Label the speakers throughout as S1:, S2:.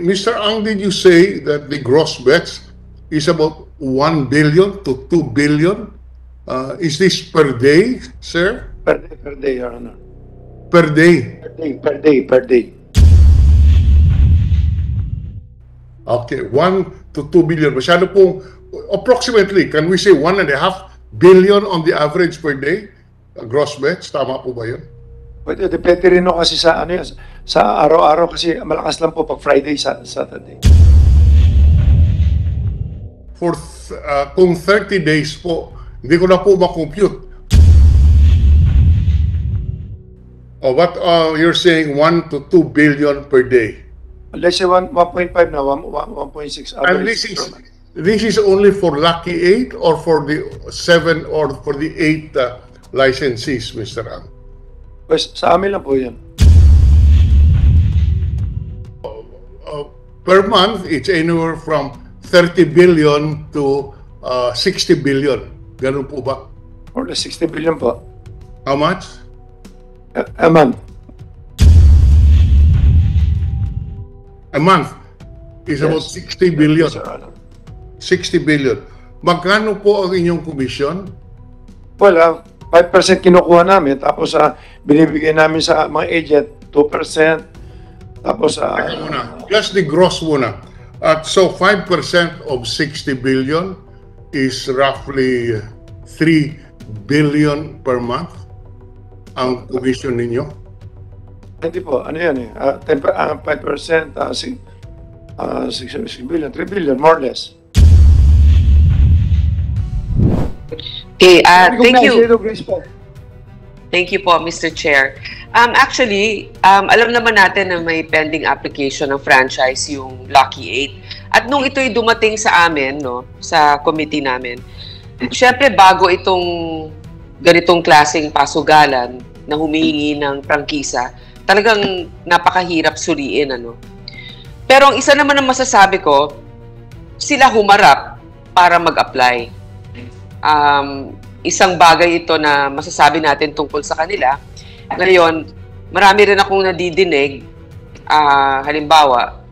S1: Mr. Ang, did you say that the gross bets is about 1 billion to 2 billion? Is this per day, sir?
S2: Per day, Your Honor.
S1: Per day?
S2: Per day.
S1: Okay, 1 to 2 billion. Masyado pong, approximately, can we say 1.5 billion on the average per day? Gross bets, tama po ba yun?
S2: Pwede, depende rin no kasi sa ano yan, sa araw-araw kasi malakas lang po pag Friday, Saturday.
S1: Kung 30 days po, hindi ko na po ma-compute. What you're saying 1 to 2 billion per day?
S2: Let's say 1.5 na, 1.6
S1: And
S2: average.
S1: this is only for Lucky 8 or for the 7 or for the 8 licensees, Mr. Ang?
S2: Pues, sa amin lang po yan.
S1: Per month, it's anywhere from 30 billion to 60 billion. Ganun po ba?
S2: Or the 60 billion po.
S1: How much?
S2: A month.
S1: A month is
S2: Yes.
S1: about 60 billion.
S2: Yes, Your Honor.
S1: 60 billion. Magkano po ang inyong commission?
S2: Well, 5% kinukuha namin, tapos binibigay namin sa mga agent, 2%, tapos
S1: Teka muna. Just the gross muna. So 5% of 60 billion is roughly 3 billion per month ang commission ninyo?
S2: hindi po, ano yan eh, 5%, 6 billion, 3 billion, more or less.
S3: Okay, thank you.
S2: Grace po.
S3: Thank you po, Mr. Chair. Actually, alam naman natin na may pending application ng franchise yung Lucky 8. At nung ito'y dumating sa amin, no, sa committee namin, syempre bago itong ganitong klaseng pasugalan na humihingi ng prangkisa, talagang napakahirap suriin, ano. Pero ang isa naman ang masasabi ko, sila humarap para mag-apply. Isang bagay ito na masasabi natin tungkol sa kanila. Ngayon, marami rin akong nadidinig, halimbawa,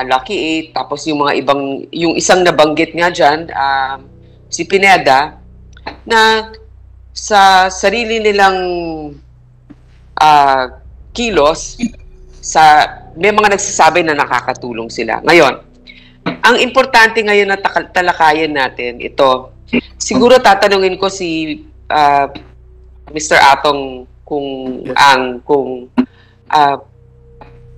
S3: Lucky 8, tapos yung mga ibang, yung isang nabanggit nga dyan, si Pineda, na sa sarili nilang kilos, may mga nagsasabi na nakakatulong sila. Ngayon, ang importante ngayon na talakayan natin, ito, siguro tatanungin ko si Mr. Atong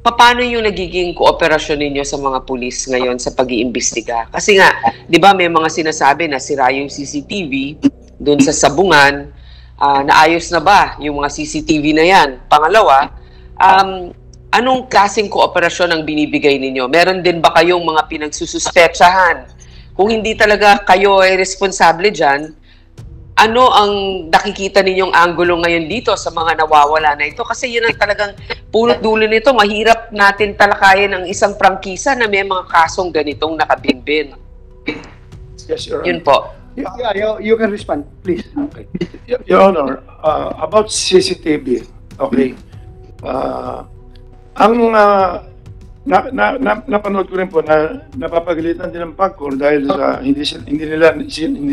S3: paano yung nagiging kooperasyon ninyo sa mga pulis ngayon sa pag-iimbestiga? Kasi nga, di ba may mga sinasabi na sira yung CCTV doon sa Sabungan, naayos na ba yung mga CCTV na yan? Pangalawa, anong klaseng kooperasyon ang binibigay ninyo? Meron din ba kayong mga pinagsususpetsahan? Kung hindi talaga kayo ay responsable dyan, ano ang nakikita ninyong anggulo ngayon dito sa mga nawawala na ito? Kasi yun ang talagang punot dulo nito. Mahirap natin talakayin ang isang prangkisa na may mga kasong ganitong nakabinbin.
S2: Yes, Your Honor.
S3: Yun po.
S4: Yeah, you can respond, please.
S2: Okay. Your Honor, about CCTV, okay. Napanood ko rin po na napapagalitan din ng PAGCOR dahil sa hindi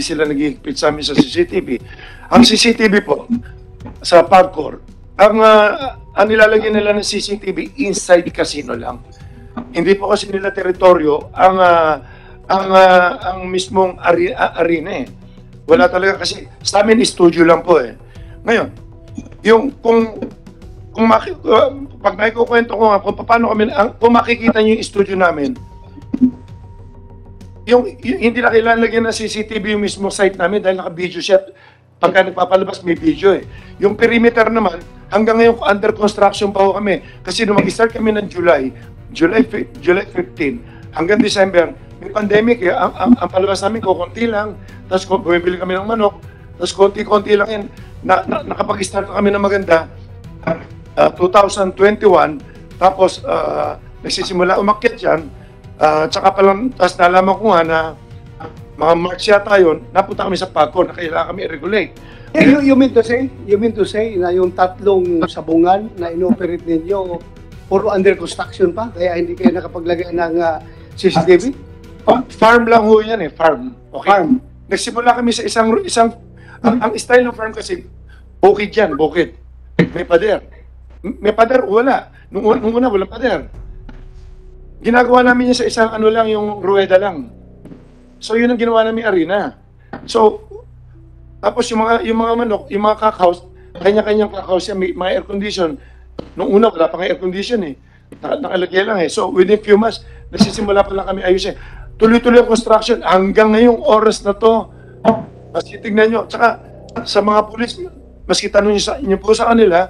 S2: sila nag-i-higpit sa amin sa CCTV. Ang CCTV po sa PAGCOR, ang nilalagyan nila ng CCTV inside casino lang. Hindi po kasi nila teritoryo ang mismong arena eh. Wala talaga kasi sa amin studio lang po eh. Ngayon, yung pag naikukwento ko nga kung paano kami, kung makikita niyo yung studio namin, yung hindi na kailangan lagyan ng CCTV yung mismo site namin dahil naka-video siya. Pagka nagpapalabas may video eh. Yung perimeter naman, hanggang ngayon under construction pa ho kami. Kasi nung mag-start kami ng July 15, hanggang December, may pandemic eh. Ang palabas namin kukunti lang, tapos bumibili kami ng manok, tapos konti-konti lang yan. Nakapag-start kami ng maganda, 2021, tapos nagsisimula umakyat yan, tsaka palang, tapos nalaman ko nga na mga March yata yun, napunta kami sa PAGCOR na kailangan kami i-regulate.
S4: You mean to say na yung tatlong sabungan na inoperate ninyo puro under construction pa, kaya hindi kayo nakapaglagay ng CCTV?
S2: Farm lang ho yan eh, farm. Okay?
S4: Farm.
S2: Nagsimula kami sa ang style ng farm kasi, bukid yan, bukid. May pader. May pader, wala. Nung una, walang pader. Ginagawa namin yan sa isang ano lang, yung rueda lang. So, yun ang ginawa namin arena. So, tapos yung mga manok, yung mga cockhouse, kanya-kanyang cockhouse yan, may air condition. Nung una, wala pa nga air condition eh. Nakalagay lang eh. So, within few months, nagsisimula pa lang kami ayusin. Tuloy-tuloy ang construction hanggang ngayong oras na to. Maski tignan nyo. Tsaka, sa mga pulis, maski tanong nyo po sa kanila,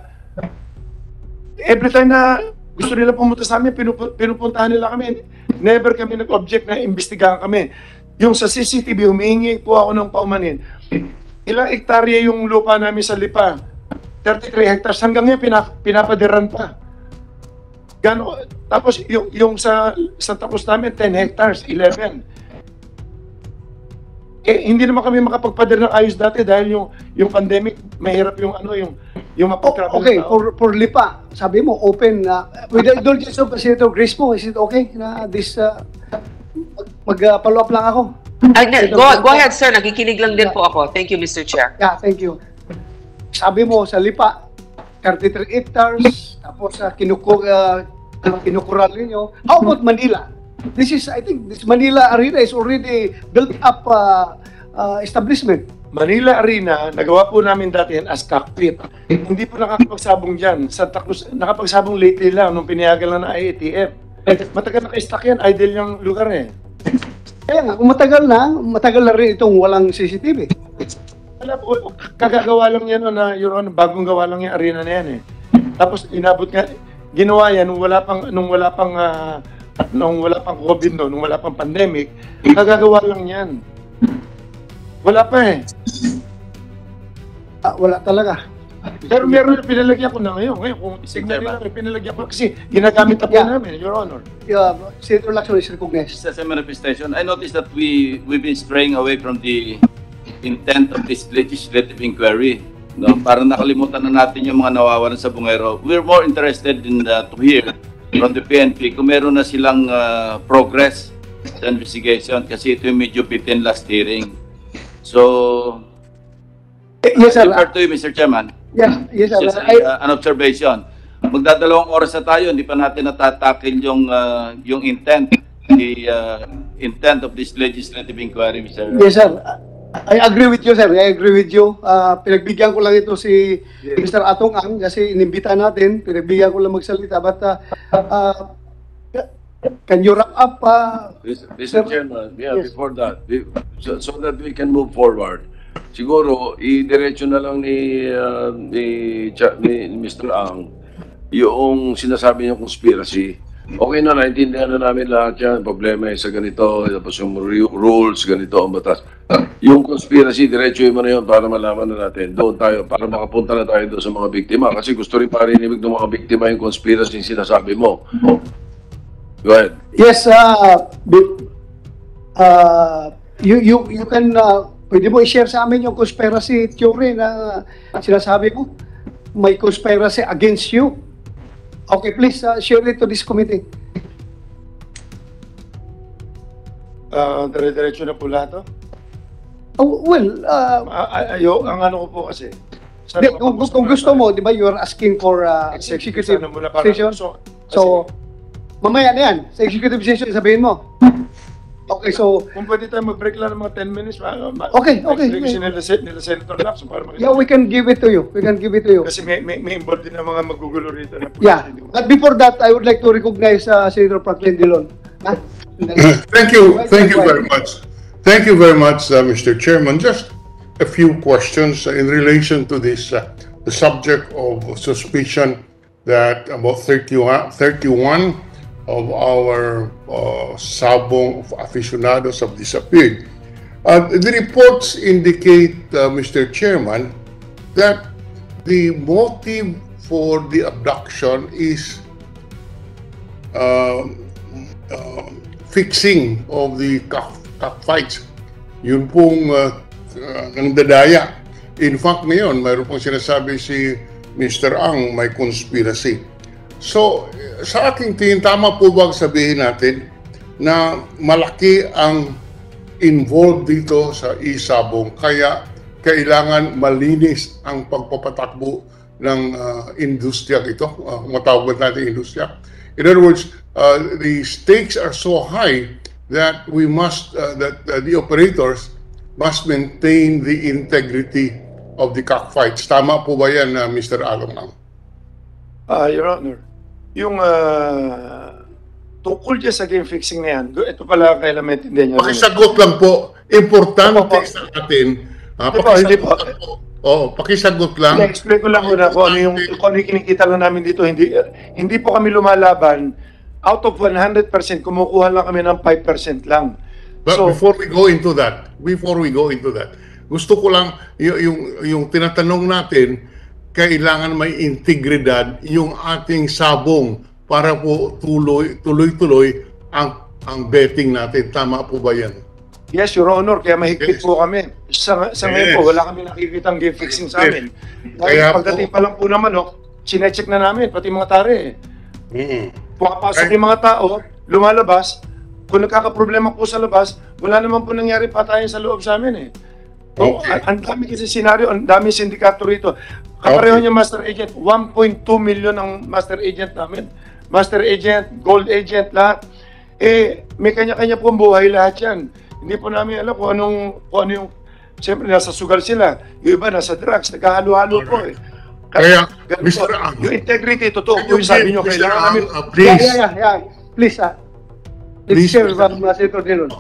S2: every time na gusto nila pumunta sa amin, pinupuntahan nila kami. Never kami nag-object na imbestigahan kami. Yung sa CCTV, humihingi po ako ng paumanin. Ilang hektarya yung lupa namin sa Lipa? 33 hectares. Hanggang ngayon, pinapadiran pa. Tapos, yung sa Santa Cruz namin, 10 hectares, 11. Hindi naman kami makapagpadir ng ayos dati dahil yung pandemic, mahirap yung mapag-travel.
S4: Okay, for Lipa, sabi mo, open na, with the indulgence of Senator Grace mo, is it okay na this, mag-follow up lang ako?
S3: Go ahead, sir. Nakikinig lang din po ako. Thank you, Mr. Chair.
S4: Yeah, thank you. Sabi mo, sa Lipa, 33 hectares, tapos kinukural ninyo. How about Manila? I think this Manila Arena is already built up establishment.
S2: Manila Arena, nagawa po namin dati yan as cockpit. Hindi po nakakapagsabong dyan. Santa Cruz, nakapagsabong lately lang nung pinayagan lang ng IATF. Matagal naka-stack yan, idle yung lugar eh.
S4: Kaya nga, kung matagal na rin itong walang CCTV.
S2: Wala po, kagagawa lang yan na Your bagong gawa lang yung arena na yan eh. Tapos inabot nga, ginawa yan nung wala pang COVID nung wala pang pandemic, kagagawa lang yan. Wala pa eh.
S4: Wala talaga.
S2: Pero meron na pinalagyan ko na ngayon. Ngayon, kung signal nila, pinalagyan ko kasi ginagamit na po namin, Your Honor.
S4: Senator Lacson is recognized.
S5: As a manifestation, I noticed that we've been straying away from the intent of this legislative inquiry. No? Parang nakalimutan na natin yung mga nawawalan sa bungero. We're more interested in to hear from the PNP kung meron na silang progress sa investigation kasi ito yung medyo bitin last hearing. So,
S4: Yes, sir.
S5: refer to you, Mr. Chairman.
S4: Yeah, yes, sir.
S5: Just an observation. Magdadalawang oras na tayo, hindi pa natin natatakil yung intent, the intent of this legislative inquiry, Mr.
S4: Yes, sir. I agree with you, sir. I agree with you. Pinagbigyan ko lang ito si Mr. Atong Ang kasi inimbita natin. Pinagbigyan ko lang magsalita. But can you wrap up?
S6: Mr. Chairman,
S4: Yes.
S6: before that, so that we can move forward, siguro, i-diretso na lang ni Mr. Ang yung sinasabi niyang conspiracy. Okay na, naintindihan na namin lahat yan. Problema sa ganito, tapos yung rules, ganito ang batas. Yung conspiracy, diretso mo na yun para malaman na natin. Doon tayo, para makapunta na tayo doon sa mga biktima. Kasi gusto rin parinig ng mga biktima yung conspiracy yung sinasabi mo. Go ahead.
S4: Yes, you can, pwede mo i-share sa amin yung conspiracy theory na sinasabi mo? May conspiracy against you? Okay, please share it to this committee.
S2: Dire-diretso na po lahat to?
S4: Oh, well,
S2: Ang ano ko po kasi.
S4: kung gusto mo, di ba, you are asking for executive
S2: Sana muna para-
S4: session?
S2: So,
S4: So, mamaya na yan. Sa executive session, sabihin mo. Okay, so,
S2: kung pwede tayo mag-break lang ng mga 10 minutes.
S4: Okay.
S2: Kasi nila Senator Lacson para
S4: yeah, we can give it to you. We can give it to you.
S2: Kasi may involved din ng mga magugulo rito. Na
S4: Yeah. But before that, I would like to recognize Senator Franklin Dillon.
S1: Thank you very much. Thank you very much, Mr. Chairman. Just a few questions in relation to this, the subject of suspicion that about 31 of our Sabong aficionados have disappeared. The reports indicate, Mr. Chairman, that the motive for the abduction is fixing of the cockfights. Yun pong ng dadaya. In fact, ngayon, mayroon pong sinasabi si Mr. Ang may conspiracy. So, sa aking tingin, tama po ba sabihin natin na malaki ang involved dito sa e-sabong, kaya kailangan malinis ang pagpapatakbo ng industriya ito, matawag natin industriya. In other words, the stakes are so high that we must, that the operators must maintain the integrity of the cockfights. Tama po ba yan, Mr. Along?
S2: Your Honor, yung tungkol dyan sa game fixing na yan, ito pala kailan maintindihan nyo.
S1: Pakisagot lang po. Importante sa atin.
S2: Hindi po.
S1: Pakisagot lang.
S2: I-explain ko lang muna kung ano yung kinikita lang namin dito. Hindi po kami lumalaban. Out of 100%, kumukuha lang kami ng 5% lang.
S1: But before we go into that, gusto ko lang yung tinatanong natin, kailangan may integridad yung ating sabong para po tuloy-tuloy ang betting natin. Tama po ba yan?
S2: Yes, Your Honor. Kaya mahigpit po kami. Sa ngayon po, wala kami nakikitang game fixing sa amin. Dahil pagdating pa lang po naman, sinecheck na namin, pati mga tare. Pumapasok yung mga tao, lumalabas. Kung nagkakaproblema po sa labas, wala naman po nangyari patayan sa loob sa amin. Ang dami kasi senaryo, ang dami sindikato rito. Kapareho niya Master Agent, 1.2 million ang Master Agent namin. Master Agent, Gold Agent, lahat. May kanya-kanya pong buhay lahat yan. Hindi po namin alam kung ano yung, siyempre nasa sugal sila. Yung iba nasa drugs, nagkahalo-halo po
S1: Kaya, Mr. Ang,
S2: yung integrity, totoo po yung sabi nyo, kailangan namin.
S1: Please.
S4: Please, let's share from Senator Dillon.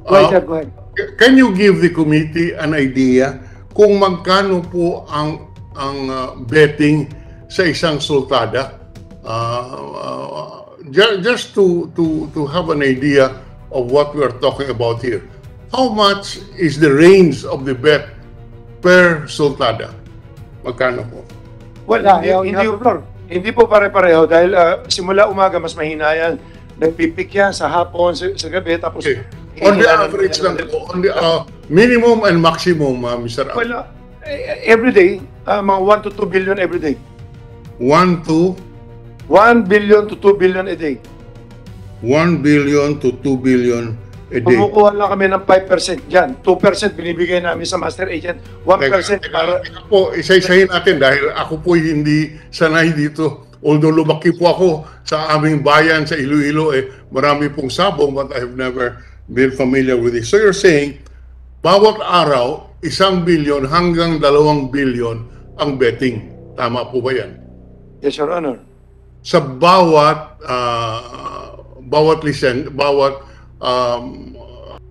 S4: Go ahead.
S1: Can you give the committee an idea kung magkano po ang betting sa isang sultada? Just to have an idea of what we are talking about here. How much is the range of the bet per sultada? Magkano po?
S2: Well, hindi po pare-pareho dahil simula umaga mas mahina yan. Nagpipik yan sa hapon, sa gabi, tapos...
S1: Okay. On the average lang po, on the minimum and maximum, Mr. Al.
S2: Well, every day, mga 1 to 2 billion every day.
S1: 1
S2: billion to 2 billion a day.
S1: 1 billion to 2 billion a day.
S2: Kumukuha lang kami ng 5% dyan. 2% binibigay namin sa Master Agent. 1% para...
S1: po, isa-isahin natin dahil ako po hindi sanay dito. Although lumaki po ako sa aming bayan sa Iloilo, marami pong sabong, but I have never been familiar with it. So you're saying, bawat araw, 1 billion hanggang 2 billion ang betting. Tama po ba yan?
S2: Yes, Your Honor.
S1: Sa bawat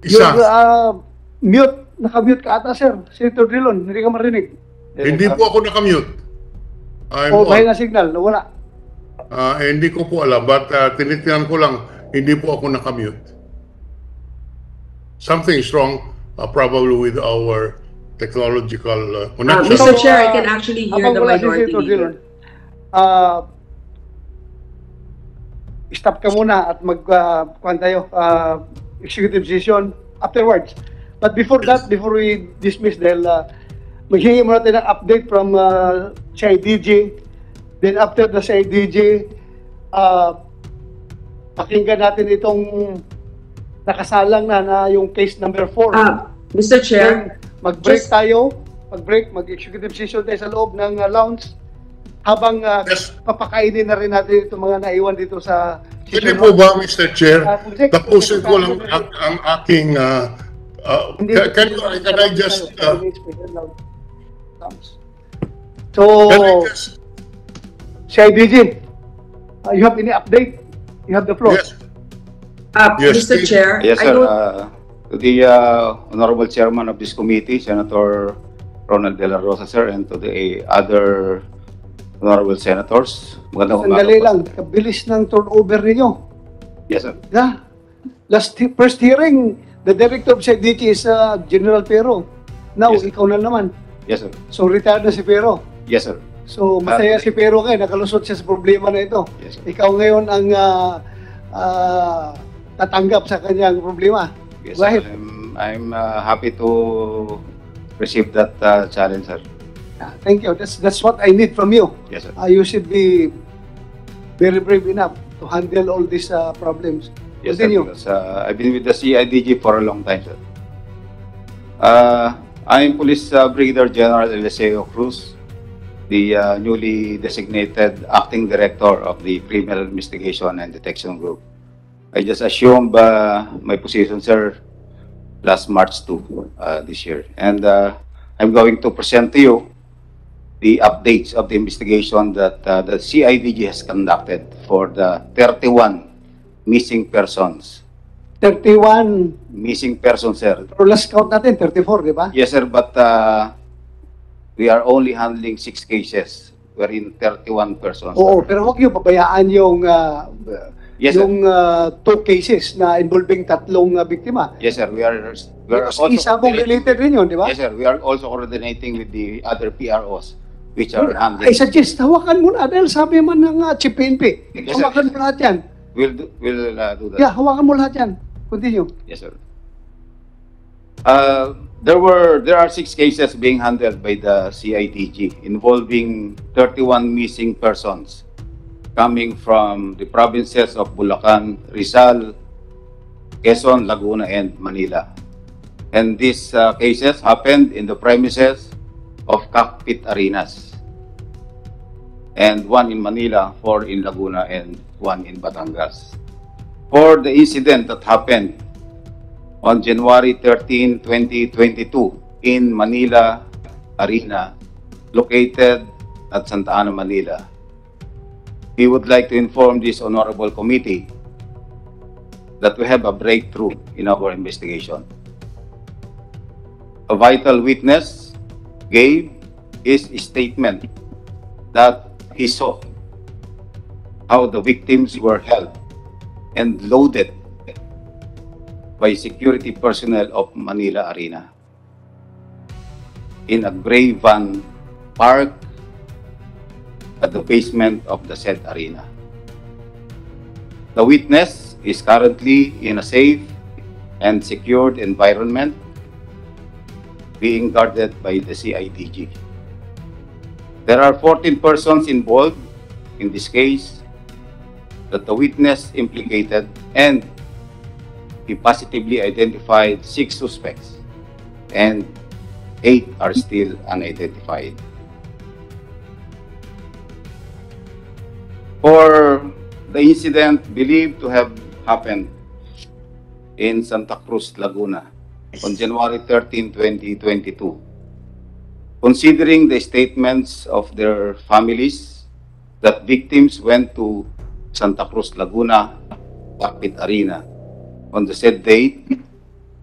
S1: isa.
S4: Mute. Naka-mute ka ata, sir. Senator Dillon, hindi ka marinig.
S1: Hindi po ako nakamute.
S4: May na signal, nawala.
S1: Hindi ko po alam, but tinitinan ko lang, hindi po ako nakamute. Something is wrong, probably with our technological connection.
S7: Mr. Chair, I can actually hear the minority leader.
S4: Stop ka muna at mag-kuhan tayo, executive session afterwards. But before that, before we dismiss dahil maghingi muna tayo ng update from CIDG. Then after the CIDG, pakinggan natin itong nakasalang na yung case number 4.
S7: Mr. Chair,
S4: mag-break tayo, mag-executive session tayo sa loob ng lounge habang papakainin na rin natin itong mga naiwan dito sa
S1: Pwede po ba, Mr. Chair, tapusin ko lang ang aking can I just
S4: CIDG, you have any update? You have the floor.
S1: Yes.
S7: Yes, Mr. Chair.
S8: Yes, sir. To the Honorable Chairman of this committee, Senator Ronald De La Rosa, sir, and to the other Honorable Senators.
S4: Sandali lang, kabilis ng turnover ninyo.
S8: Yes, sir.
S4: Yeah. First hearing, the Director of CIDG is General Pero. Now,
S8: Yes,
S4: ikaw na naman.
S8: Yes, sir.
S4: So, retired na si Pero.
S8: Yes, sir.
S4: So, masaya si Pero ngayon, nakalusot siya sa problema na ito.
S8: Yes, sir.
S4: Ikaw ngayon ang tatanggap sa kanyang problema.
S8: Yes,
S4: Go ahead.
S8: I'm happy to receive that challenge, sir.
S4: Thank you. That's what I need from you.
S8: Yes, sir.
S4: You should be very brave enough to handle all these problems.
S8: Yes, sir,
S4: Continue.
S8: because I've been with the CIDG for a long time, sir. I'm Police Brigadier General Eliseo Cruz, the newly designated Acting Director of the Criminal Investigation and Detection Group. I just assumed my position, sir, last March 2 this year. And I'm going to present to you the updates of the investigation that the CIDG has conducted for the 31 missing persons.
S4: 31,
S8: Missing persons, sir.
S4: pero last count natin, 34, di ba?
S8: Yes, sir, but we are only handling 6 cases wherein 31 persons.
S4: Oo, pero huwag niyo pabayaan yung
S8: Yes, sir.
S4: yung 2 cases na involving 3 biktima.
S8: Yes, sir. We are
S4: Because
S8: also
S4: isa mong related rin yun, di ba?
S8: Yes, sir. We are also coordinating with the other PROs which are handling.
S4: I suggest, hawakan mo na dahil sabi man ng Chief PNP.
S8: Yes, sir.
S4: Hawakan mo lahat yan.
S8: We'll do that.
S4: Yeah, hawakan mo lahat yan. Continue.
S8: Yes, sir. There are 6 cases being handled by the CIDG involving 31 missing persons coming from the provinces of Bulacan, Rizal, Quezon, Laguna, and Manila. And these cases happened in the premises of Cockpit Arenas. And 1 in Manila, 4 in Laguna, and 1 in Batangas. For the incident that happened on January 13, 2022 in Manila Arena, located at Santa Ana, Manila, we would like to inform this honorable committee that we have a breakthrough in our investigation. A vital witness gave his statement that he saw how the victims were held and loaded by security personnel of Manila Arena in a gray van parked at the basement of the said arena. The witness is currently in a safe and secured environment being guarded by the CIDG. There are 14 persons involved in this case that the witness implicated, and he positively identified 6 suspects and 8 are still unidentified. For the incident believed to have happened in Santa Cruz, Laguna on January 13, 2022, considering the statements of their families that victims went to Santa Cruz, Laguna, Cockpit Arena on the said date,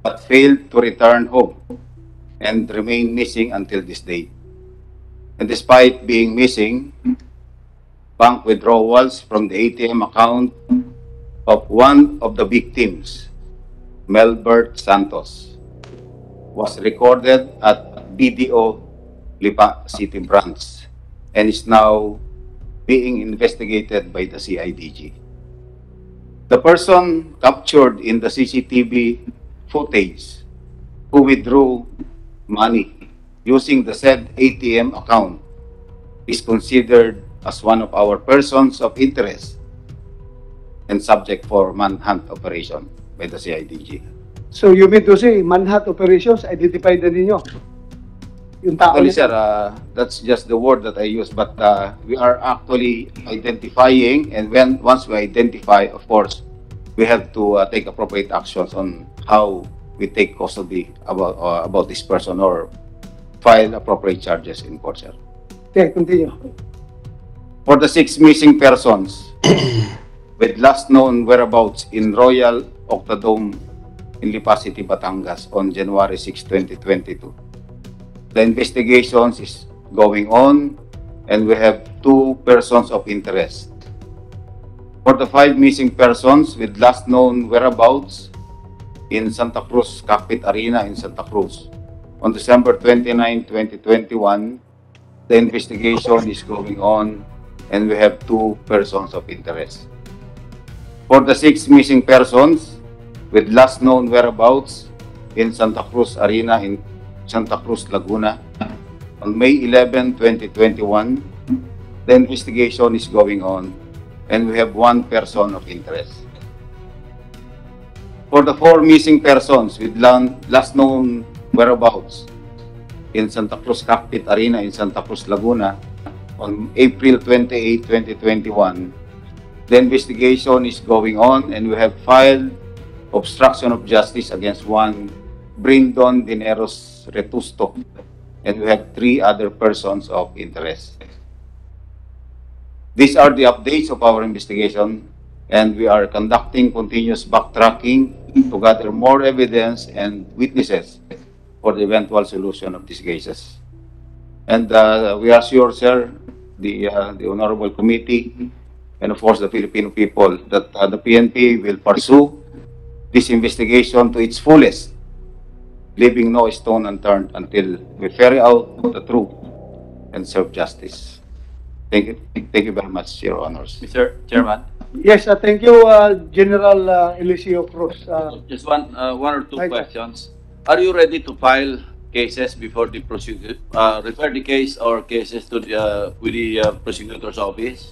S8: but failed to return home and remain missing until this date. And despite being missing, bank withdrawals from the ATM account of one of the victims, Melbert Santos, was recorded at BDO Lipa City Branch and is now being investigated by the CIDG. The person captured in the CCTV footage who withdrew money using the said ATM account is considered as one of our persons of interest and subject for manhunt operation by the CIDG.
S4: So you mean to say, manhunt operations, identified na ninyo? Yung tao
S8: Actually,
S4: niya?
S8: sir, that's just the word that I use, but we are actually identifying, and once we identify, of course, we have to take appropriate actions on how we take custody about this person or file appropriate charges in court, sir.
S4: Okay, continue.
S8: For the 6 missing persons with last known whereabouts in Royal Octodome in Lipa City, Batangas on January 6, 2022. The investigations is going on and we have 2 persons of interest. For the 5 missing persons with last known whereabouts in Santa Cruz, Cockpit Arena in Santa Cruz on December 29, 2021, the investigation is going on and we have 2 persons of interest. For the 6 missing persons with last known whereabouts in Santa Cruz Arena in Santa Cruz, Laguna on May 11, 2021, the investigation is going on and we have one person of interest. For the 4 missing persons with last known whereabouts in Santa Cruz Cockpit Arena in Santa Cruz, Laguna on April 28, 2021, the investigation is going on and we have filed obstruction of justice against one Brindon Dineros Retusto, and we have 3 other persons of interest. These are the updates of our investigation, and we are conducting continuous backtracking to gather more evidence and witnesses for the eventual solution of these cases. And we assure, sir, the Honorable Committee, and of course the Filipino people, that the PNP will pursue this investigation to its fullest, leaving no stone unturned until we ferry out the truth and serve justice. Thank you. Thank you very much, Your Honors.
S5: Mr. Chairman,
S4: Yes, thank you, General Eliseo Cruz.
S5: just one or two
S4: Hi, sir.
S5: questions. Are you ready to file cases before the prosecutor, refer the case or cases to the with the prosecutor's office?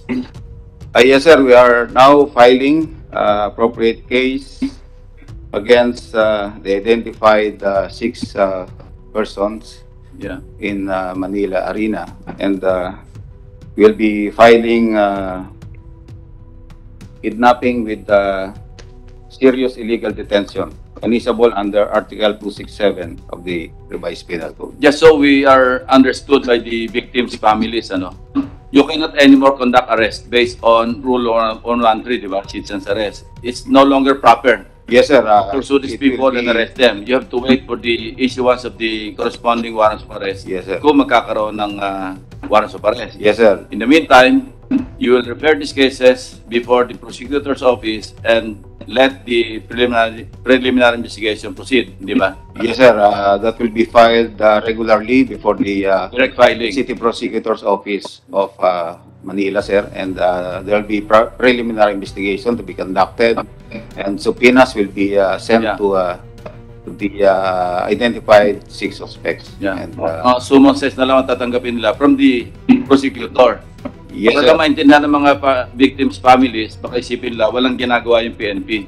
S8: Yes, sir. We are now filing appropriate case against the identified 6 persons
S5: Yeah.
S8: in Manila Arena, and we'll be filing kidnapping with serious illegal detention, punishable under Article 267 of the Revised Penal Code.
S5: Just so we are understood by the victims' families, ano, you cannot anymore conduct arrest based on Rule 113, di ba? Citizen's arrest. It's no longer proper
S8: Yes, sir.
S5: pursue these
S8: it will
S5: people and
S8: be-
S5: arrest them. You have to wait for the issuance of the corresponding warrants of arrest.
S8: Yes, sir.
S5: Kung magkakaroon ng warrants of arrest.
S8: Yes, sir.
S5: In the meantime, you will refer these cases before the prosecutor's office and let the preliminary investigation proceed, di ba?
S8: Yes, sir. That will be filed regularly before the
S5: Direct filing.
S8: City Prosecutor's Office of Manila, sir, and there will be preliminary investigation to be conducted, and subpoenas will be sent
S5: Yeah.
S8: to the identified 6 suspects.
S5: Yeah.
S8: And,
S5: Summons na lang ang tatanggapin nila from the prosecutor.
S8: yes,
S5: Para
S8: sir.
S5: maintindihan ng mga victims' families, baka isipin nila, walang ginagawa yung PNP.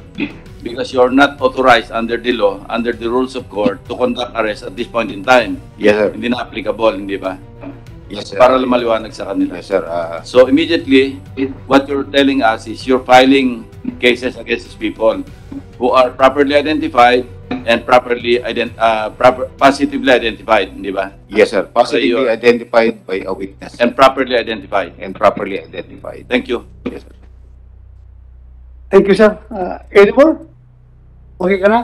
S5: Because you're not authorized under the law, under the rules of court, to conduct arrest at this point in time.
S8: Yes, sir.
S5: Hindi na applicable, hindi ba?
S8: Yes, sir.
S5: Para maliwanag sa kanila.
S8: Yes, sir.
S5: So immediately, what you're telling us is you're filing cases against these people who are properly identified and positively identified, di ba?
S8: Yes, sir. Positively
S5: you're-
S8: identified by a witness
S5: And properly identified.
S8: and properly identified.
S5: Thank you.
S8: Yes, sir.
S4: Thank you, sir. Any more? Okay ka na?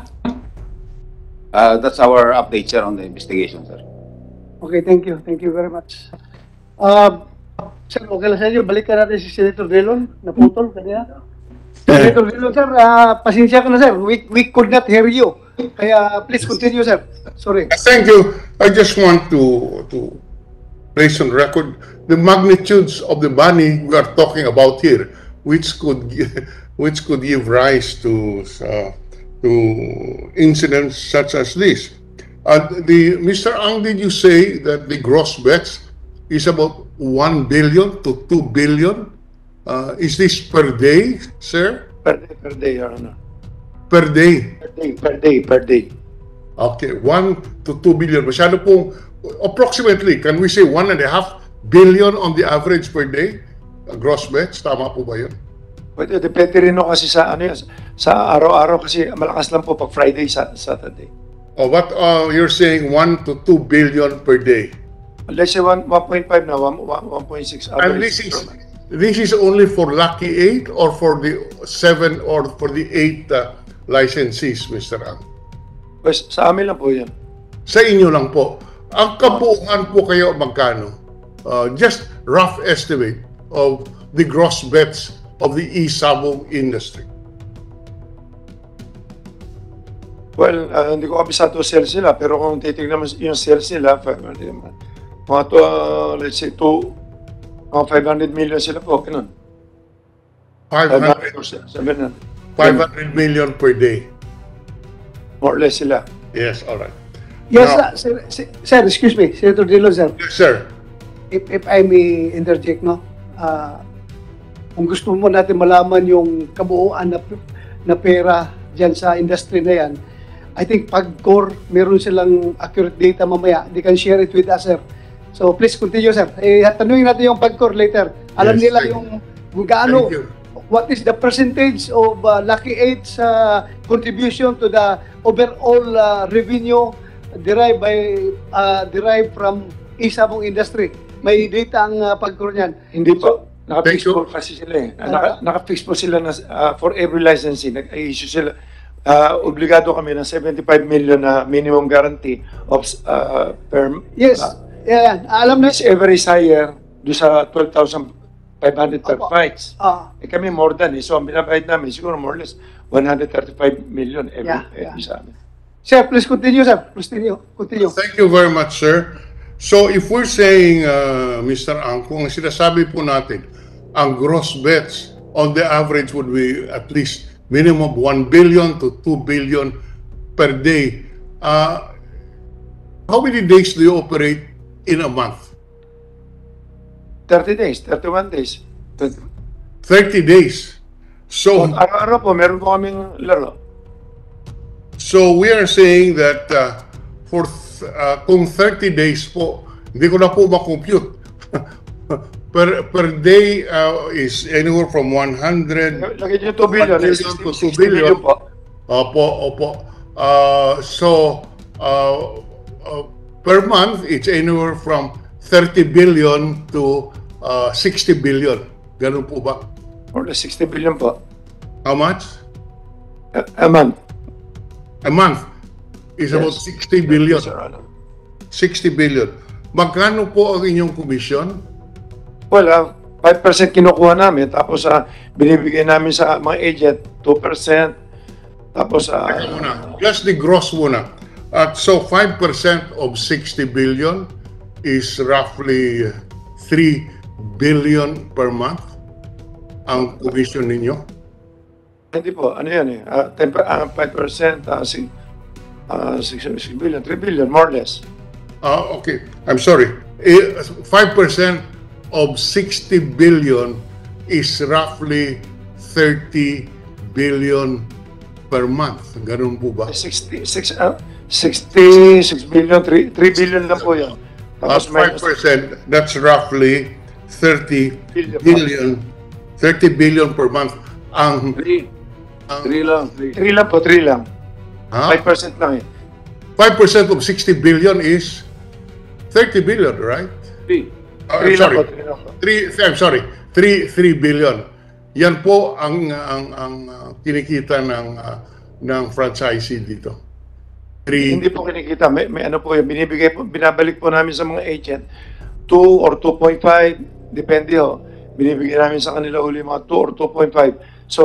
S8: That's our update, sir, on the investigation, sir.
S4: Okay, thank you. Thank you very much. Sir, okay lang sa inyo. Balikan natin si Senator Dillon. Naputol kanina. Senator Dillon, sir, pasensya ka na, sir. We could not hear you. Kaya please continue, sir. Sorry.
S1: Thank you. I just want to place on record the magnitudes of the money we are talking about here, which could give rise to incidents such as this. Mr. Ang, did you say that the gross bets is about 1 billion to 2 billion? Is this per day, sir?
S2: Per day, Your Honor.
S1: Per day?
S2: Per day.
S1: Okay, 1 to 2 billion. Masyado pong, approximately, can we say 1.5 billion on the average per day? Gross bets, tama po ba yun?
S2: Pwede, depende rin no kasi sa ano yan, sa araw-araw kasi malakas lang po pag Friday, Saturday.
S1: Oh, what you're saying 1 to 2 billion per day?
S2: Let's say 1.5 na, 1.6
S1: And
S2: average.
S1: this is only for Lucky 8 or for the 7 or for the 8 licensees, Mr. Ang?
S2: Pues, sa amin lang po yan.
S1: Sa inyo lang po. Ang kabuuan po kayo magkano? Just rough estimate of the gross bets of the e-sabong industry.
S2: Well, hindi ko kabisado sales nila, pero kung titignan mo yung sales nila, mga to, let's say, mga 500 million sila po, ganun.
S1: 500
S2: or 700.
S1: 500 million per day.
S2: More or less sila.
S1: Yes, all right.
S4: Yes,
S1: Now-
S4: sir, excuse me, Senator Dillon, sir.
S1: Yes, sir.
S4: If I may interject, no? kung gusto mo natin malaman yung kabuuan na pera dyan sa industry na yan, I think PAGCOR, meron silang accurate data mamaya. They can share it with us, sir. So please continue, sir. Tanungin natin yung PAGCOR later. Alam
S1: Yes,
S4: nila
S1: thank
S4: yung gaano,
S1: Thank you.
S4: what is the percentage of Lucky 8's contribution to the overall revenue derived from isabong industry. May data ang PAGCOR niyan.
S2: Hindi po. Naka-fix
S1: Thank you.
S2: po kasi sila eh. Naka-fix po sila na for every licensing. Nag-issue sila. Obligado kami ng 75 million na minimum guarantee of per
S4: Yes. Yeah, alam na.
S2: This average higher do sa 12,500 per
S4: Opo.
S2: fights.
S4: Ah,
S2: Kami more than eh. So ang binabayad namin siguro more or less 135 million every sa amin.
S4: sir, please continue, sir. Please continue.
S1: Thank you very much, sir. So if we're saying, Mr. Ang, kung sinasabi po natin, ang gross bets on the average would be at least minimum 1 billion to 2 billion per day. How many days do you operate in a month?
S2: 30 days, 31 days.
S1: 30 days. So,
S2: Araw-araw po, meron po kaming laro.
S1: so we are saying that kung 30 days po, hindi ko na po ma-compute. per day is anywhere from 100
S2: Lagay niyo 2 billion.
S1: 1 billion to 2 billion.
S2: po.
S1: Opo. Per month, it's anywhere from 30 billion to 60 billion. Ganun po ba?
S2: More than 60 billion po.
S1: How much?
S2: A month.
S1: A month is about 60 billion.
S2: Yes, Your Honor.
S1: 60 billion. Magkano po ang inyong commission?
S2: Well, 5% kinukuha namin, tapos binibigay namin sa mga agent, 2%, tapos
S1: Teka muna. Just the gross muna. So 5% of 60 billion is roughly 3 billion per month ang commission ninyo?
S2: hindi po, ano yan eh, 5%, 6 billion, 3 billion, more or less.
S1: Okay, I'm sorry. 5% of 60 billion is roughly 30 billion per month. Ganun po ba?
S2: 66 billion, 3 billion lang po yan. Tapos
S1: 5%, that's roughly 30 billion, 30 billion per month. Ang
S6: 3 lang.
S2: 3 lang po, 3 lang.
S1: ha?
S2: 5% lang eh.
S1: 5% of 60 billion is 30 billion, right?
S6: 3.
S1: I'm
S2: 3 lang
S1: sorry.
S2: po, 3 lang po.
S1: 3 I'm sorry. 3 billion. Yan po ang kinikita ng franchisee dito. 3
S2: Hindi po kinikita. May ano po yun. Binibigay po, binabalik po namin sa mga agent. 2 or 2.5. Depende ho. Binibigay namin sa kanila uli mga 2 or 2.5. So,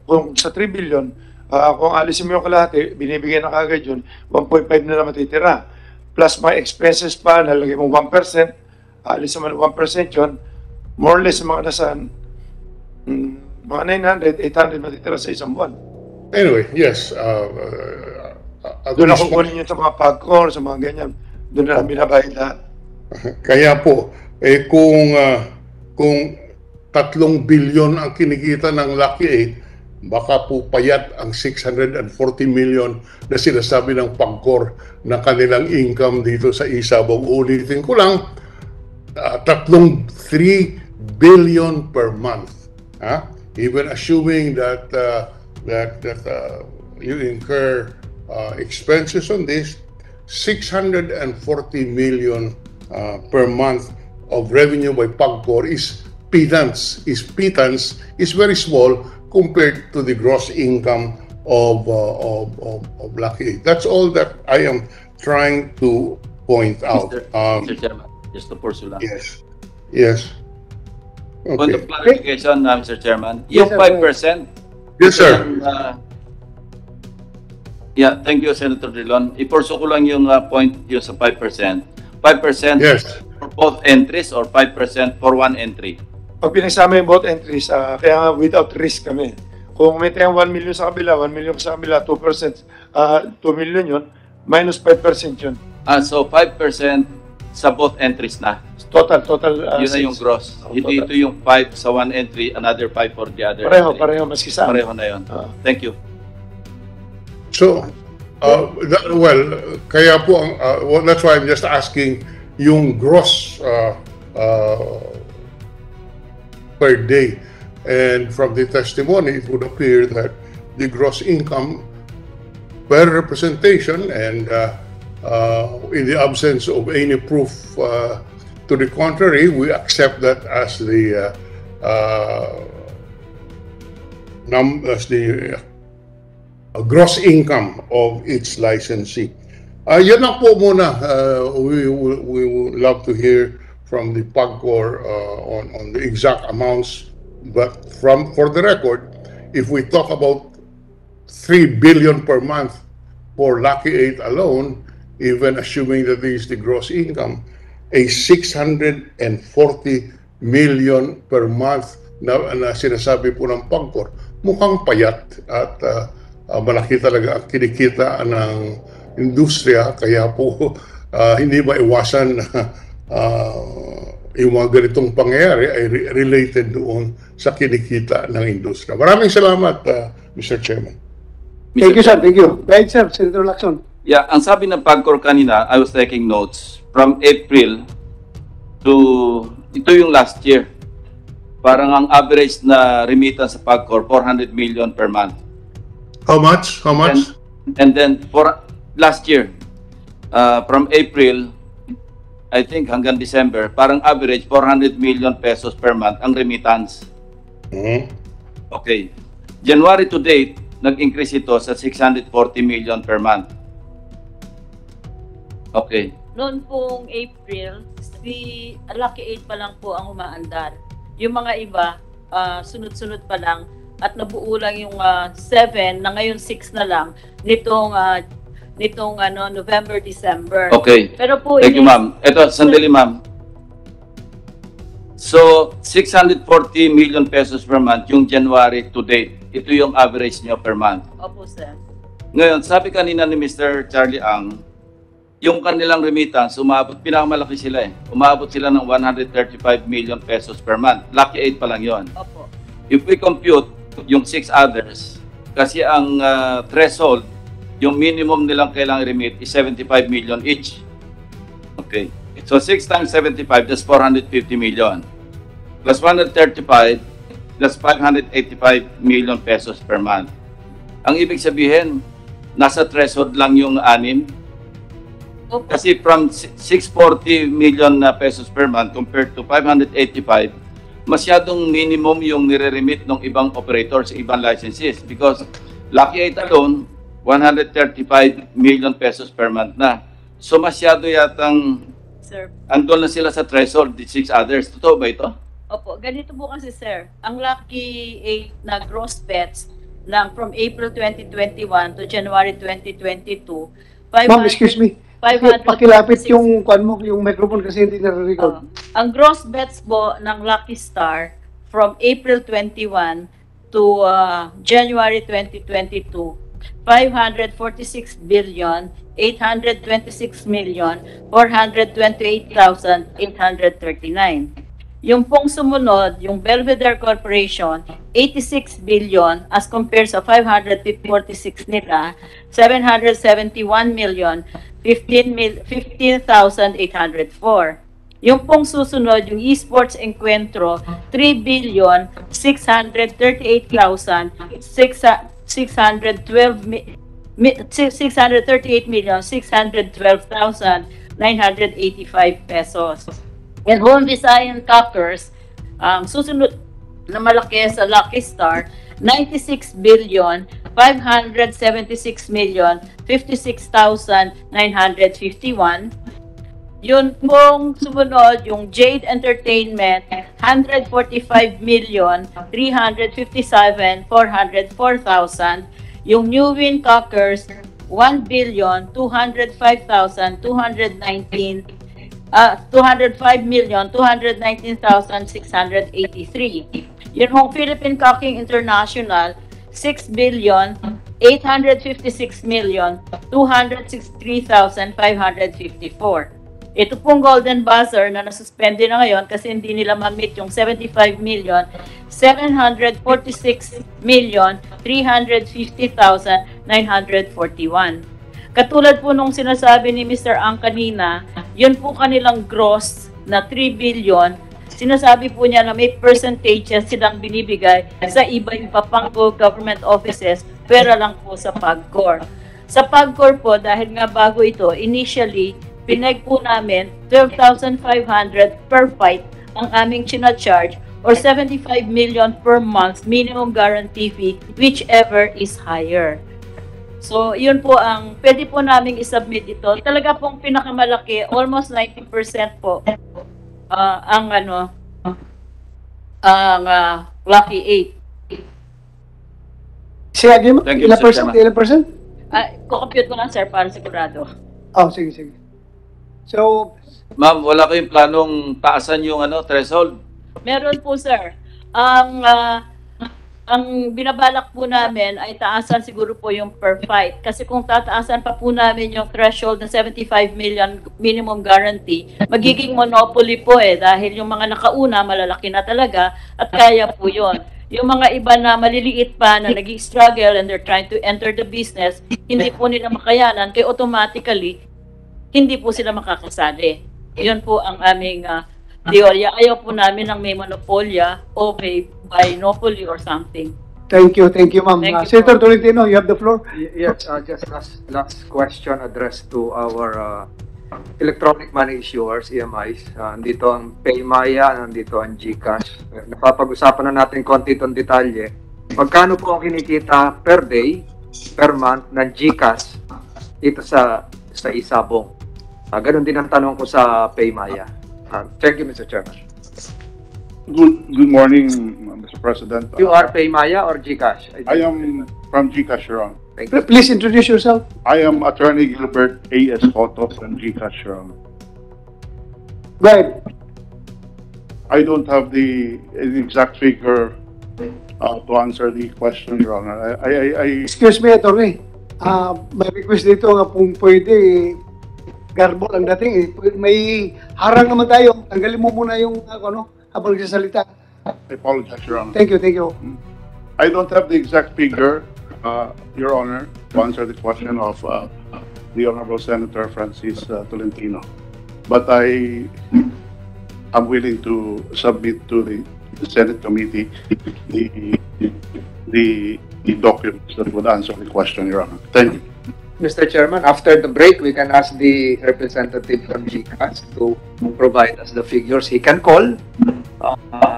S2: kung sa 3 billion, kung alisin mo yung kalahati, binibigay na kagad yun, 1.5 na lang matitira. Plus mga expenses pa, nalagay mo 1%, alisin mo 1% yun, more or less mga nasa mga 900, 800 matitira sa isang buwan.
S1: Anyway, yes.
S2: Doon ako kunin yun sa mga PAGCOR, sa mga ganyan. Doon na namin binabayad lahat.
S1: Kaya po, kung 3 billion ang kinikita ng Lucky 8, baka po payat ang 640 million na sinasabi ng PAGCOR na kanilang income dito sa Isabong. Ulitin ko lang, 3 billion per month. Even assuming that you incur expenses on this, 640 million per month of revenue by PAGCOR is pittance, is very small compared to the gross income of Lucky 8. That's all that I am trying to point out.
S5: Mr. Chairman, just to pursue lang.
S1: Yes.
S5: Point of
S1: Okay.
S5: clarification, Mr. Chairman.
S4: Yes,
S5: Yung
S4: sir.
S5: 5%,
S1: Yes, sir.
S5: yeah, thank you, Senator Drilon. I-pursue ko lang yung point yung sa 5%. 5%
S1: Yes.
S5: for both entries or 5% for one entry?
S2: Pag pinagsama yung both entries, kaya nga without risk kami. Kung may tayong 1 million sa kabila, 1 million sa kabila, 2%, 2 million yun, minus 5% yun.
S5: So 5% sa both entries na.
S2: Total.
S5: Yun na yung gross. Hindi ito yung 5 sa one entry, another 5 for the other entry.
S2: Pareho, maski saan.
S5: Pareho na yun. Thank you.
S1: So, kaya po, that's why I'm just asking yung gross per day. And from the testimony, it would appear that the gross income per representation and in the absence of any proof to the contrary, we accept that as the gross income of its licensee. Yan lang po muna. We would love to hear from the PAGCOR on the exact amounts. But for the record, if we talk about 3 billion per month for Lucky 8 alone, even assuming that this is the gross income, a 640 million per month na sinasabi po ng PAGCOR, mukhang payat at malaki talaga ang kinikita ng industriya, kaya po hindi maiwasan yung mga ganitong pangyayari ay related doon sa kinikita ng industriya. Maraming salamat, Mr. Chairman.
S4: Thank you, sir. Thank you. Right, sir. Senator Lacson.
S5: Yeah, ang sabi ng PAGCOR kanina, I was taking notes, from April to, ito yung last year, parang ang average na remittance sa PAGCOR, 400 million per month.
S1: How much? How much?
S5: And then for last year, from April, I think hanggang December, parang average 400 million pesos per month ang remittance. Okay. January to date, nag-increase ito sa 640 million per month. Okay.
S9: Noon pong April, si Lucky 8 pa lang po ang umaandar. Yung mga iba, sunod-sunod pa lang at nabuo lang yung 7 na ngayon 6 na lang nitong November, December.
S5: Okay.
S9: Pero po
S5: thank you, ma'am. Ito, sandali, ma'am. So, 640 million pesos per month yung January to date. Ito yung average nyo per month.
S9: Opo, sir.
S5: Ngayon, sabi kanina ni Mr. Charlie Ang, yung kanilang remittance, pinakamalaki sila eh. Umabot sila ng 135 million pesos per month. Lucky 8 pa lang yon.
S9: Opo.
S5: If we compute yung 6 others, kasi ang threshold, yung minimum nilang kailangang remit is 75 million each. Okay. So 6 times 75, that's 450 million. Plus 135, that's 585 million pesos per month. Ang ibig sabihin, nasa threshold lang yung 6. Kasi from 640 million pesos per month compared to 585, masyadong minimum yung nire-remit ng ibang operators, ibang licenses. Because Lucky 8 alone, 135 million pesos per month na. So masyado yatang andun na sila sa threshold, the 6 others. Totoo ba ito?
S9: Opo, ganito po kasi sir. Ang Lucky 8 na gross bets from April 2021 to January 2022,
S4: Ma'am, excuse me. Pakilapit yung yung microphone kasi hindi nare-record.
S9: Ang gross bets po ng Lucky Star from April 21 to January 2022, 546 billion 826 million 428,839. Yung pong sumunod, yung Belvedere Corporation, 86 billion as compared sa 546 nila, 771 million 15,804. Yung pong susunod, yung Esports Encuentro, 3 billion 638 million 612,985 pesos. And Home Visayan Cockers, susunod na malaki sa Lucky Star, 96 billion 576 million 56,951. Yun pong sumunod, yung Jade Entertainment, 145 million 357,404,000. Yung New Win Cockers, 1 billion 205,219. 205 million 219,683. Yun hong Philippine Cocking International, 6 billion 856 million 263,554. Ito pong Golden Buzzer na nasuspende na ngayon kasi hindi nila ma-meet yung 75,746,350,941. Katulad po nung sinasabi ni Mr. Ang kanina, yun po kanilang gross na 3 billion. Sinasabi po niya na may percentages silang binibigay sa iba-iba pang government offices, pera lang po sa PAGCOR. Sa PAGCOR po, dahil nga bago ito, initially, pinag po namin 12,500 per fight ang aming charge or 75 million per month minimum guarantee fee, whichever is higher. So, yun po ang pwede po naming isubmit ito. Talaga pong pinakamalaki, almost 90% po ang Lucky 8.
S4: Sige, again,
S5: Thank you,
S4: ilang
S5: Mr.
S4: percent?
S5: Chairman.
S4: Ilang percent?
S9: Kukompute ko lang, sir, para sigurado.
S4: Oh, sige, sige. So,
S5: Ma'am, wala kayong planong taasan yung threshold?
S9: Meron po, sir. Ang binabalak po namin ay taasan siguro po yung per fight. Kasi kung tataasan pa po namin yung threshold na 75 million minimum guarantee, magiging monopoly po dahil yung mga nakauna malalaki na talaga at kaya po yun. Yung mga iba na maliliit pa na nag-struggle and they're trying to enter the business, hindi po nila makayanan kaya automatically hindi po sila makakasali. Yun po ang aming teorya. Ayaw po namin ng may monopolya o may binopoly or something.
S4: thank you, ma'am.
S9: Thank you
S4: Senator
S9: po.
S4: Tolentino, you have the floor.
S10: Yes, just last question addressed to our electronic money issuers, EMIs. Nandito ang Paymaya, nandito ang GCash. Napapag-usapan na natin konti itong detalye. Magkano po ang kinikita per day, per month ng GCash dito sa Isabong? Ganun din ang tanong ko sa Paymaya. Thank you, Mr. Chairman.
S11: Good morning, Mr. President.
S10: You are Paymaya or GCash?
S11: I am from GCash, Your Honor.
S10: Thank you.
S4: Please introduce yourself.
S11: I am Attorney Gilbert A.S. Cotto from GCash, Your Honor.
S4: Go ahead.
S11: I don't have the exact figure to answer the question, Your Honor.
S4: Excuse me, attorney. May request dito nga kung pwede garbol ang dating. May harang naman tayo. Tanggalin mo muna yung habang nagsasalita.
S11: I apologize, Your Honor.
S4: Thank you, thank you.
S11: I don't have the exact figure, Your Honor, to answer the question of the Honorable Senator Francis Tolentino. But I am willing to submit to the Senate committee the documents that would answer the question, Your Honor. Thank you.
S10: Mr. Chairman, after the break, we can ask the representative from GCash to provide us the figures. He can call.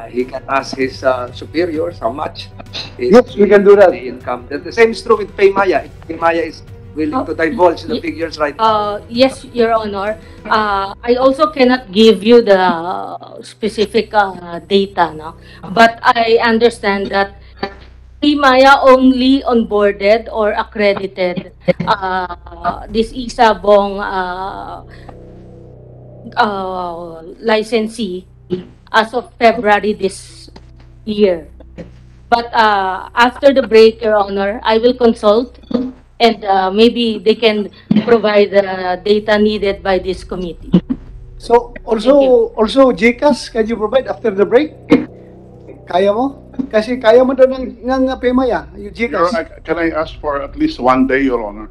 S10: He can ask his superiors how much is
S4: Yes, we can do that.
S10: the income. The same is true with Paymaya. If Paymaya is willing to divulge the figures right now.
S12: Yes, Your Honor. I also cannot give you the specific data, no? But I understand that Paymaya only onboarded or accredited this Isabong licensee as of February this year. But after the break, Your Honor, I will consult and maybe they can provide the data needed by this committee.
S4: So, also GCash, can you provide after the break? Kaya mo? Kasi kaya mo daw ng Paymaya, yung
S11: Your
S4: GCash.
S11: Honor, can I ask for at least 1 day, Your Honor?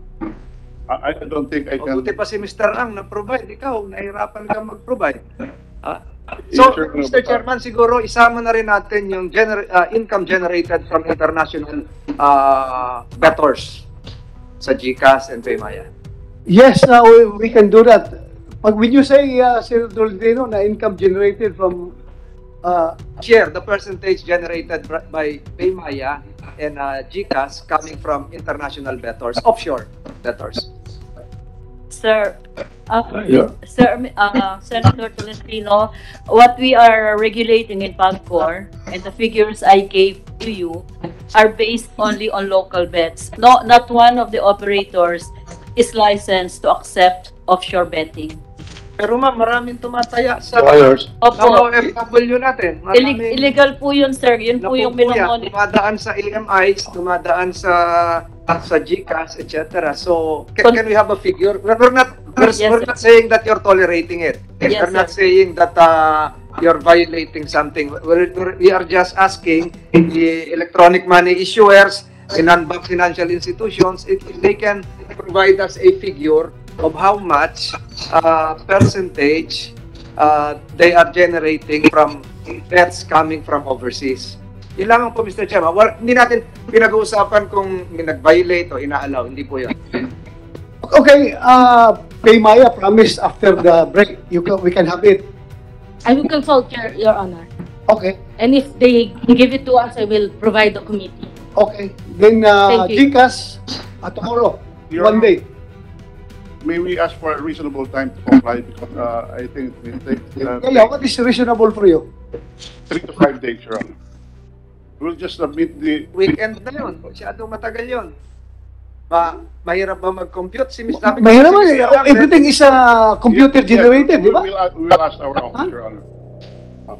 S11: I don't think I can.
S10: Mabuti pa si Mr. Ang na-provide. Ikaw, nahirapan ka mag-provide.
S11: Yes,
S10: So,
S11: sir.
S10: Mr. Chairman, siguro isama na rin natin yung income generated from international debtors sa GCash and Paymaya.
S4: Yes, we can do that. When you say, Senator Tolentino, na income generated from
S10: Share the percentage generated by Paymaya and GCash coming from international debtors, offshore debtors.
S9: Sir, Senator Tolentino, what we are regulating in PAGCOR and the figures I gave to you are based only on local bets. No, not one of the operators is licensed to accept offshore betting.
S10: Pero ma'am, maraming tumataya sa
S9: Opo.
S10: OFW natin. Marami,
S9: Illegal po yun, sir. Yun po yung minomonitor.
S10: dumadaan sa AMIs, dumadaan sa GCash, etc. So, can we have a figure? We're not saying that you're tolerating it.
S9: Yes,
S10: We're not
S9: sir.
S10: saying that you're violating something. We are just asking the electronic money issuers and non-bank financial institutions if they can provide us a figure of how much percentage they are generating from debts coming from overseas. Yun lang po, Mr. Chairman. Well, hindi natin pinag-uusapan kung may nag-violate o ina-allow. Hindi po yun.
S4: Okay, Paymaya promised after the break, we can have it.
S12: I will consult Your Honor.
S4: Okay,
S12: And if they give it to us, I will provide the committee.
S4: okay. Then,
S12: Thank you.
S4: GCash, tomorrow,
S11: Your
S4: one day.
S11: May we ask for a reasonable time to comply because I think it takes
S4: Yeah, what is reasonable for you?
S11: 3 to 5 days, Your Honor. We'll just submit the...
S10: Weekend na yun. Masyadong matagal yun. Mahirap ba mag-compute? Si Ms.
S4: Mahirap naman eh. Everything is computer generated, di ba?
S11: We will ask our office, Your Honor.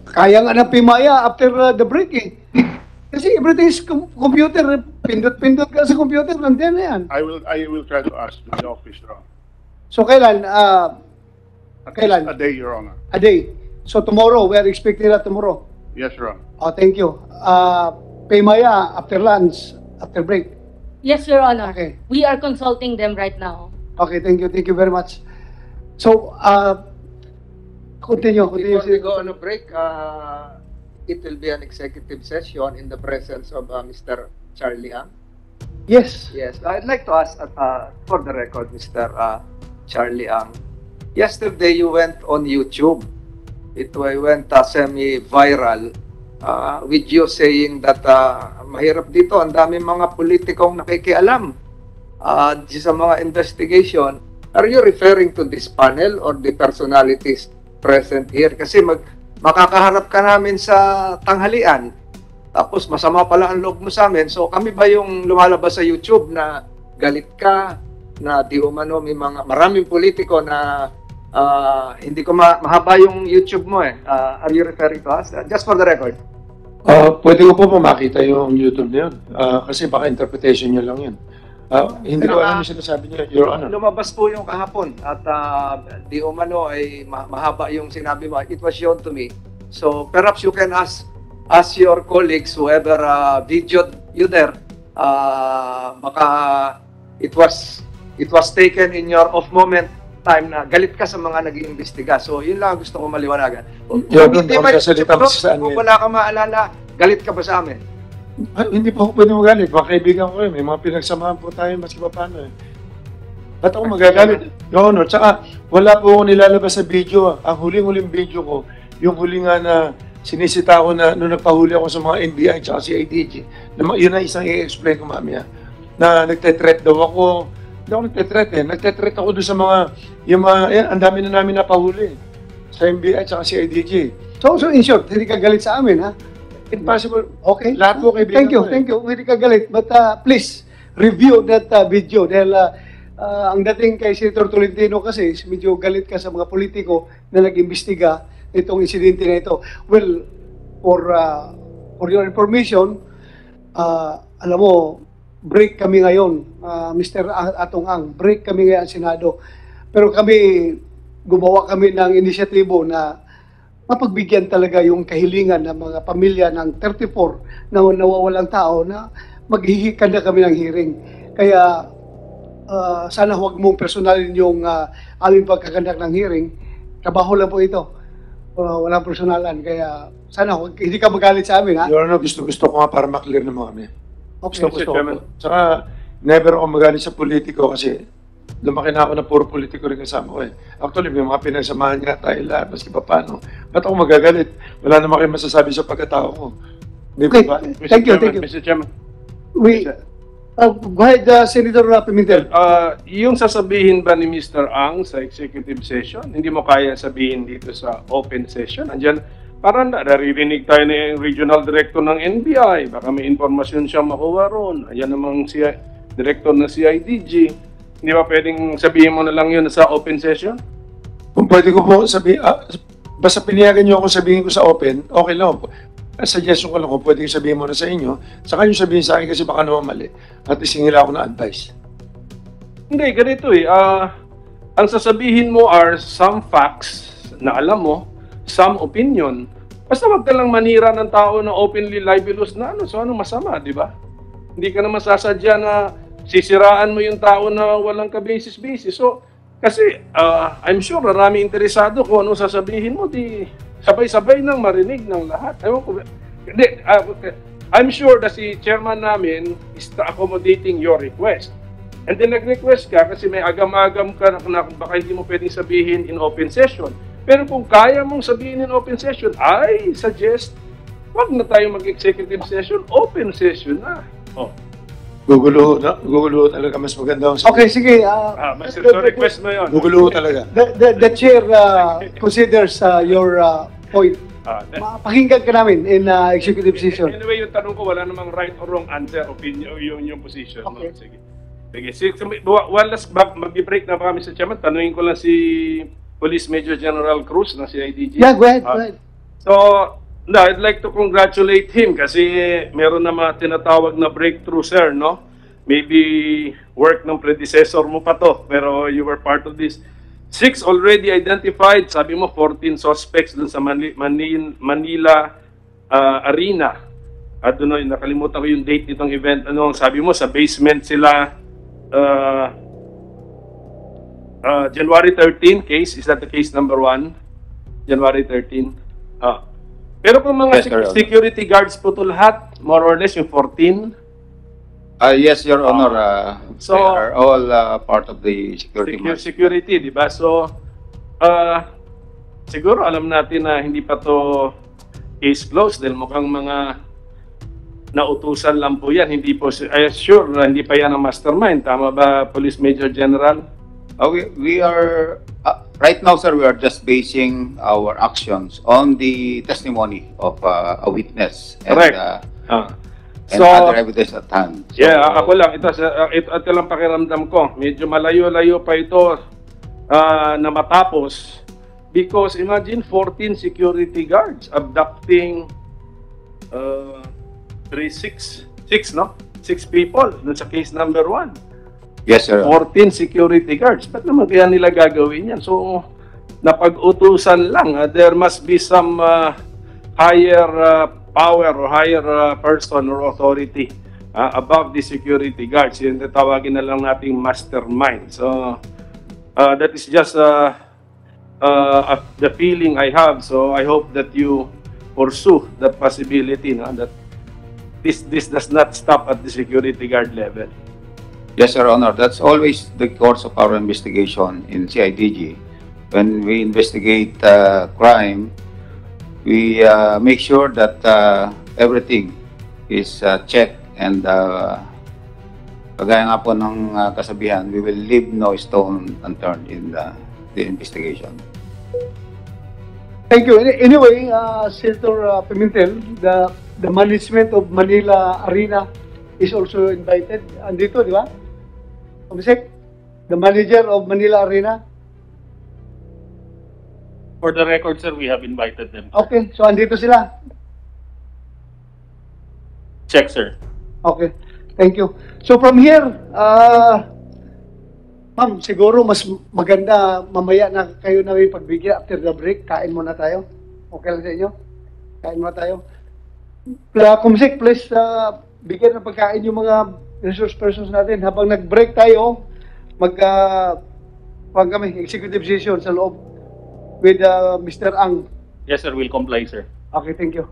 S4: Kaya nga ng Paymaya after the break eh. Kasi everything is computer. Pindot-pindot ka sa computer. Nandiyan na yan.
S11: I will try to ask the office, Your Honor.
S4: So kailan?
S11: At
S4: Kailan?
S11: least a day, Your Honor.
S4: A day. So tomorrow, we are expecting that tomorrow.
S11: Yes, Your Honor.
S4: Oh, thank you. Paymaya after lunch, after break.
S12: Yes, Your Honor.
S4: Okay.
S12: We are consulting them right now.
S4: Okay, thank you. Thank you very much. So, continue.
S10: Before we go on a break, it will be an executive session in the presence of Mr. Charlie Ang.
S4: Yes.
S10: Yes, I'd like to ask, for the record, Mr. Charlie Ang, yesterday you went on YouTube. It went semi-viral with you saying that mahirap dito, ang daming mga politikong nakikialam sa mga investigation. Are you referring to this panel or the personalities present here? Kasi makakaharap ka namin sa tanghalian, tapos masama pala ang loob mo sa amin. So kami ba yung lumalabas sa YouTube na galit ka, na di umano may mga maraming politiko na hindi ko mahaba yung YouTube mo eh. Are you referring to us? Just for the record.
S13: Pwede ko po makita yung YouTube na yun. Kasi baka interpretation nyo lang yun. Hindi ko alam yung sinasabi niyo, Your Honor.
S10: Lumabas po yung kahapon at di umano ay mahaba yung sinabi mo. It was shown to me. So perhaps you can ask your colleagues, whoever videoed you there, baka it was taken in your off moment time na galit ka sa mga nag-iimbestiga. So yun lang gusto ko maliwanagan. Kung wala ka maalala, galit ka ba sa amin?
S13: Hindi po ako pwede magalit. Mga kaibigan ko may mga pinagsamahan po tayo maski pa paano eh. Ba't ako magagalit? Your Honor, tsaka wala po ako nilalabas sa video. Ang huling-huling video ko, yung huling nga na sinisita ko na nung nagpahuli ako sa mga NBI tsaka si IDG. Yun na isang i-explain ko mamaya. Na nagte-threat daw ako. Hindi ako nagte-threat eh. Nagte-threat ako doon sa mga, ang dami na namin napahuli. Sa NBI tsaka si IDG.
S4: So in short, hindi ka galit sa amin, ha?
S13: Impossible.
S4: Okay.
S13: Lahat po kaibigan ko
S4: Thank you. Hindi ka galit. But please, review that video. Dahil ang dating kay Senator Tolentino kasi, medyo galit ka sa mga politiko na nag-imbestiga itong insidente na ito. Well, for your information, alam mo, break kami ngayon, Mr. Atong Ang, break kami ngayon sa Senado. Pero gumawa kami ng inisyatibo na mapagbigyan talaga yung kahilingan ng mga pamilya ng 34 na nawawalang tao na maghihikanda kami ng hearing. Kaya sana huwag mong personalin yung aming pagkakandak ng hearing. Trabaho lang po ito. Walang personalan. Kaya sana hindi ka magalit sa amin, ha?
S13: Your Honor, gusto ko nga para maklear naman kami.
S4: Okay.
S13: Gusto ko. Tsaka, never ako magalit sa politiko kasi lumaki na ako na puro politiko rin kasama ko eh. Actually, may mga pinagsamahan nga tayo lahat, maski pa paano. Ba't ako magagalit? Wala naman kayo masasabi sa pagkatao ko.
S4: Okay.
S13: Ba?
S4: Thank you.
S11: Mr. Chairman.
S4: Go ahead, Senator Pimentel.
S14: Yung sasabihin ba ni Mr. Ang sa executive session, hindi mo kaya sabihin dito sa open session? Andiyan, parang naririnig tayo ng regional director ng NBI, baka may informasyon siya makuha ron. Ayan namang si director ng CIDG. Hindi ba pwedeng sabihin mo na lang yun sa open session?
S13: Kung pwede ko po sabihin, basta pinayagan niyo ako sabihin ko sa open, okay lang. Suggestion ko lang kung pwede ko sabihin muna sa inyo, saka yung sabihin sa akin kasi baka naman mali. At isingil ako ng advice.
S14: Hindi, ganito eh. Ang sasabihin mo are some facts na alam mo, some opinion. Basta wag ka lang manira ng tao na openly libelous na ano, so ano masama, di ba? Hindi ka naman sasadya na sisiraan mo yung tao na walang ka-basis-basis. So, kasi I'm sure marami interesado kung ano sasabihin mo, di sabay-sabay nang marinig ng lahat. Ewan ko, hindi, I'm sure na si chairman namin is accommodating your request. And then nag-request ka kasi may agam-agam ka na baka hindi mo pwedeng sabihin in open session. Pero kung kaya mong sabihin in open session, I suggest wag na tayo mag-executive session, open session na. Oh.
S13: Gugulo talaga, mas maganda.
S4: Okay, sige.
S14: So request mo yun.
S13: Gugulo talaga.
S4: The chair considers your point. Pakinggan ka namin in executive session.
S14: Anyway, yung tanong ko, wala namang right or wrong answer, opinion, yung position.
S4: Okay.
S14: No? Sige. Sige, one last back, mag-break na pa kami sa chairman. Tanungin ko lang si Police Major General Cruz ng CIDG.
S4: Yeah, go ahead, go ahead.
S14: So, no, I'd like to congratulate him kasi meron na mga tinatawag na breakthrough, sir, no? Maybe work ng predecessor mo pa to, pero you were part of this. 6 already identified, sabi mo 14 suspects dun sa Manila Arena. At doon, nakalimutan ko yung date nitong event. Ano, sabi mo, sa basement sila January 13 case. Is that the case number 1? January 13. Pero kung mga security guards po to lahat, more or less yung 14?
S8: Yes, Your Honor. So, they are all part of the
S14: security, di ba? So, siguro alam natin na hindi pa to case closed dahil mukhang mga nautusan lang po yan. Hindi po, sure na hindi pa yan ang mastermind. Tama ba, Police Major General?
S8: We are, right now, sir, we are just basing our actions on the testimony of a witness and, and other evidence at hand. So,
S14: ako lang, ito lang pakiramdam ko. Medyo malayo-layo pa ito na matapos because imagine 14 security guards abducting 6 people dun sa case number 1.
S8: Yes, sir.
S14: 14 security guards. Ba't naman kaya nila gagawin yan? So, napag-utusan lang. There must be some higher power or higher person or authority above the security guards. Yung tawagin na lang nating mastermind. So, that is just the feeling I have. So, I hope that you pursue that possibility, no? That this does not stop at the security guard level.
S8: Yes, Your Honor. That's always the course of our investigation in CIDG. When we investigate crime, we make sure that everything is checked and kagaya nga po ng kasabihan, we will leave no stone unturned in the investigation.
S4: Thank you. Anyway, Senator Pimentel, the management of Manila Arena is also invited. Andito, di ba? Komisek, the manager of Manila Arena.
S15: For the record, sir, we have invited them.
S4: Okay, so andito sila.
S15: Check, sir.
S4: Okay, thank you. So from here, ma'am, siguro mas maganda mamaya na kayo na may pagbigyan after the break. Kain muna tayo. Okay lang sa inyo? Kain muna tayo. Kumsik, please bigyan ng pagkain yung mga resource persons natin. Habang nag-break tayo, kami, executive session sa loob with Mr. Ang.
S15: Yes, sir. We'll comply, sir.
S4: Okay, thank you.